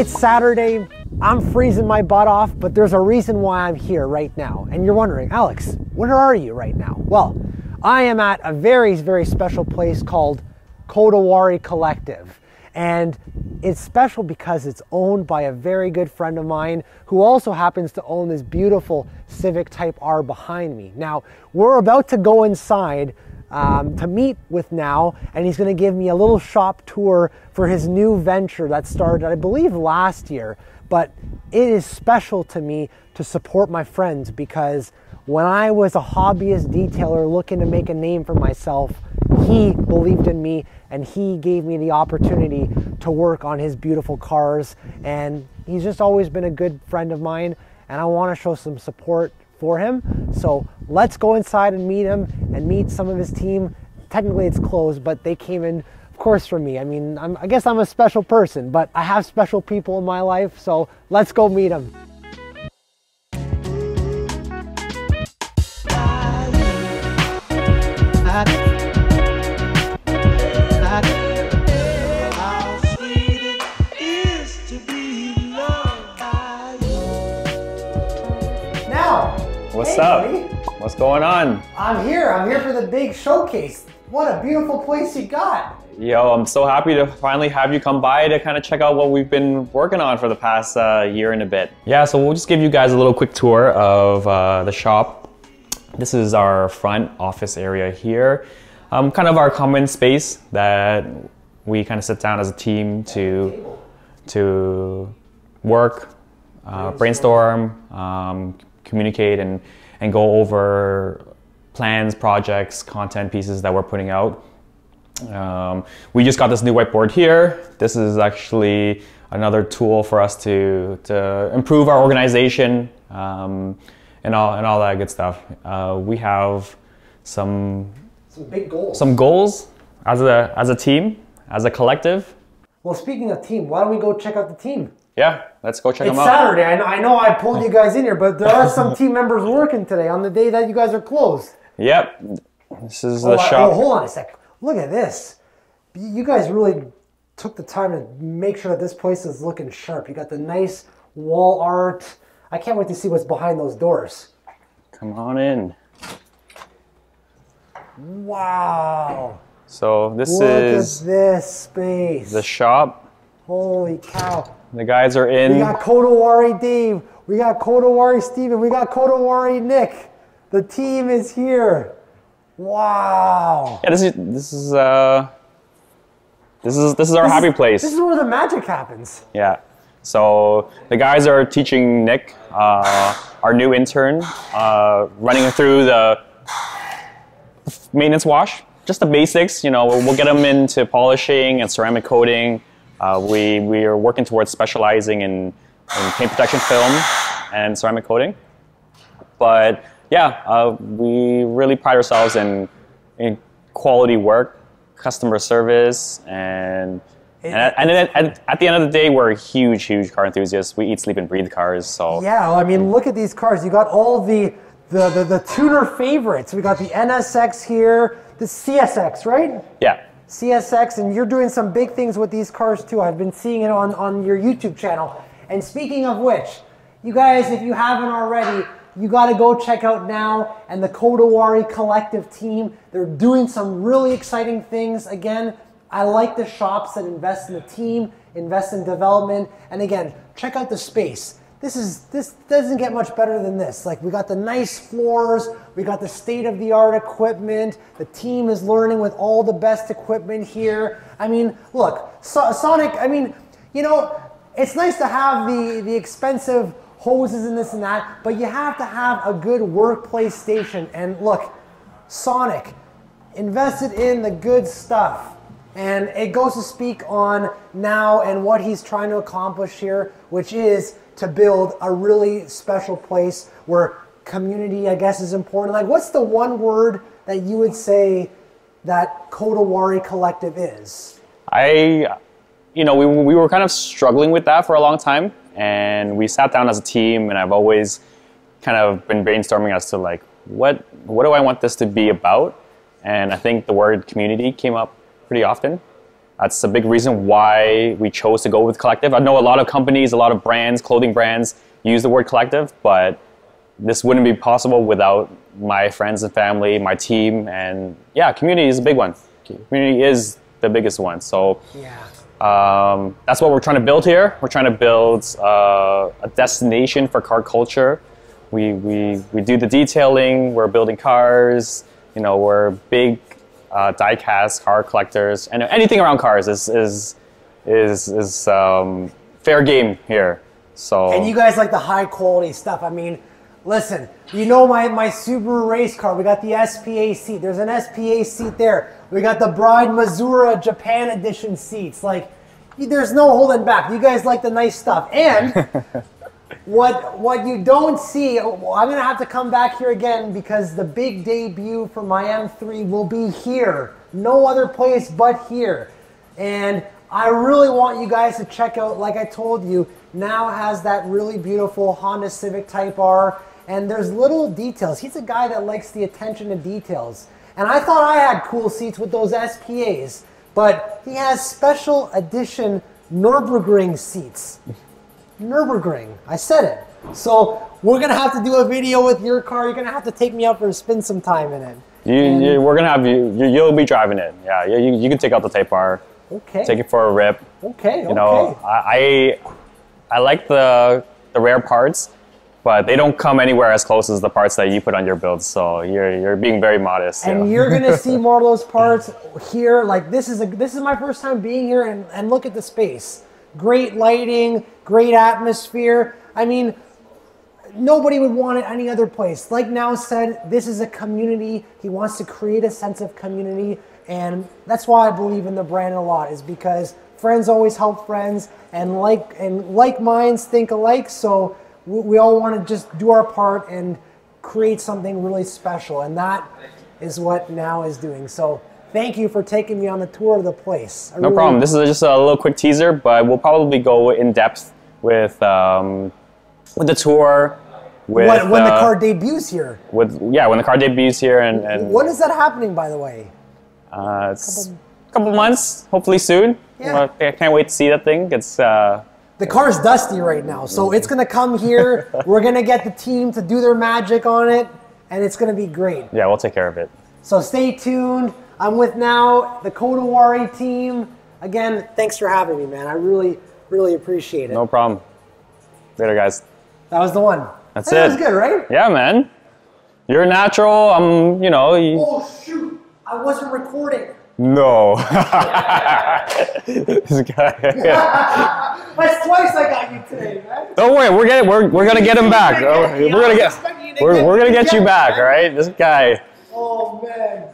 It's Saturday, I'm freezing my butt off, but there's a reason why I'm here right now. And you're wondering, Alex, where are you right now? Well, I am at a very, very special place called Kodawari Collective. And it's special because it's owned by a very good friend of mine who also happens to own this beautiful Civic Type R behind me. Now, we're about to go inside to meet with Now, and he's going to give me a little shop tour for his new venture that started, I believe, last year. But it is special to me to support my friends because when I was a hobbyist detailer looking to make a name for myself, he believed in me and he gave me the opportunity to work on his beautiful cars. And he's just always been a good friend of mine, and I want to show some support for him. So let's go inside and meet him and meet some of his team. Technically it's closed, but they came in, of course, for me. I mean, I guess I'm a special person, but I have special people in my life, so let's go meet them. What's up? Buddy. What's going on? I'm here for the big showcase. What a beautiful place you got. Yo, I'm so happy to finally have you come by to kind of check out what we've been working on for the past year and a bit. Yeah, so we'll just give you guys a little quick tour of the shop. This is our front office area here. Kind of our common space that we kind of sit down as a team to work, brainstorm, communicate and go over plans, projects, content pieces that we're putting out. We just got this new whiteboard here. This is actually another tool for us to improve our organization and all that good stuff. We have some big goals. Some goals as a team, as a collective. Well, speaking of team, why don't we go check out the team? Yeah, let's go check them out. It's Saturday. I know I pulled you guys in here, but there are some team members working today on the day that you guys are closed. Yep. This is the shop. Oh, hold on a sec. Look at this. You guys really took the time to make sure that this place is looking sharp. You got the nice wall art. I can't wait to see what's behind those doors. Come on in. Wow. So this is... Look at this space. The shop. Holy cow. The guys are in. We got Kodawari Dave. We got Kodawari Steven. We got Kodawari Nick. The team is here. Wow. Yeah, this is our happy place. This is where the magic happens. Yeah. So the guys are teaching Nick, our new intern, running through the maintenance wash, just the basics. You know, we'll get them into polishing and ceramic coating. We are working towards specializing in paint protection film and ceramic coating. But yeah, we really pride ourselves in quality work, customer service, and at the end of the day, we're huge car enthusiasts. We eat, sleep, and breathe cars. So yeah, well, I mean, look at these cars. You got all the tuner favorites. We got the NSX here, the CSX, right? Yeah. CSX, and you're doing some big things with these cars too. I've been seeing it on your YouTube channel. And speaking of which, you guys, if you haven't already, you got to go check out Now and the Kodawari Collective team. They're doing some really exciting things. Again, I like the shops that invest in the team, invest in development, and again, check out the space. This doesn't get much better than this. Like, we got the nice floors, we got the state-of-the-art equipment, the team is learning with all the best equipment here. I mean, look, Sonic, I mean, you know, it's nice to have the expensive hoses and this and that, but you have to have a good workplace station. And look, Sonic invested in the good stuff. And it goes to speak on Now and what he's trying to accomplish here, which is to build a really special place where community, I guess, is important. Like, what's the one word that you would say that Kodawari Collective is? You know, we were kind of struggling with that for a long time, and we sat down as a team, and I've always kind of been brainstorming as to like, what do I want this to be about? And I think the word community came up pretty often. That's a big reason why we chose to go with collective. I know a lot of companies, a lot of brands, clothing brands use the word collective, but this wouldn't be possible without my friends and family, my team, and yeah, community is a big one. Community is the biggest one. So that's what we're trying to build here. We're trying to build a destination for car culture. We do the detailing. We're building cars. You know, we're big die-cast car collectors, and anything around cars is fair game here. So. And you guys like the high quality stuff. I mean, listen, you know my Subaru race car, we got the SPA seat. There's an SPA seat there. We got the Bride Mazura Japan Edition seats. Like, there's no holding back. You guys like the nice stuff. And what you don't see, I'm going to have to come back here again because the big debut for my M3 will be here. No other place but here. And I really want you guys to check out, like I told you, now has that really beautiful Honda Civic Type R, and there's little details. He's a guy that likes the attention to details. And I thought I had cool seats with those SPAs, but he has special edition Nürburgring seats. Nürburgring, I said it. So we're gonna have to do a video with your car. You're gonna have to take me out for a spin some time in it. We're gonna have you'll be driving it. Yeah, you can take out the Type R. Okay. Take it for a rip. Okay. You know, I like the rare parts, but they don't come anywhere as close as the parts that you put on your builds. So you're being very modest. And you're gonna see more of those parts here. Like this is my first time being here, and look at the space. Great lighting, great atmosphere. I mean, nobody would want it any other place. Like Now said, this is a community. He wants to create a sense of community, and that's why I believe in the brand a lot, is because friends always help friends, and like minds think alike. So we all want to just do our part and create something really special, and that is what Now is doing. So thank you for taking me on the tour of the place. No problem. This is just a little quick teaser, but we'll probably go in depth with the tour. When the car debuts here. When the car debuts here, and when is that happening, by the way? It's a couple months, hopefully soon. Yeah. I can't wait to see that thing. It's the car's dusty right now, so it's gonna come here. We're gonna get the team to do their magic on it, and it's gonna be great. Yeah, we'll take care of it. So stay tuned. I'm with Now, the Kodawari team. Again, thanks for having me, man. I really, really appreciate it. No problem. Later, guys. That was the one. That's That it. was good, right? Yeah, man. You're natural. Oh, shoot. I wasn't recording. No. This guy. That's twice I got you today, man. Don't worry, we're gonna get him back. We're gonna get you back, all right? This guy. Oh man.